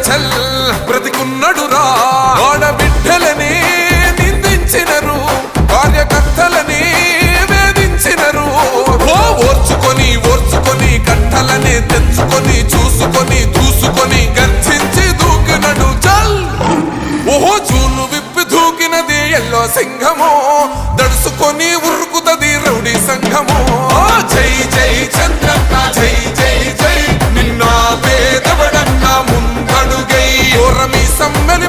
చల్ బ్రతికున్నడురా ఆడబిడ్డలని నిందించినరు కార్యకర్తలని వేధించినరు ఓర్చుకొని ఓర్చుకొని కట్టలని తెంచుకొని చూసుకొని దూసుకొని గర్జించి దూకినడు చల్ ఓహో చూలు విప్పి దూకినది ఎల్లో సింహము దడుసుకొని ఉరుకుతది రౌడీ సంఘము జై జై చంద్రన్న జై జై జై నిన్న పేదవడన్న ముందడుగై ఓరమి సమ్మెలి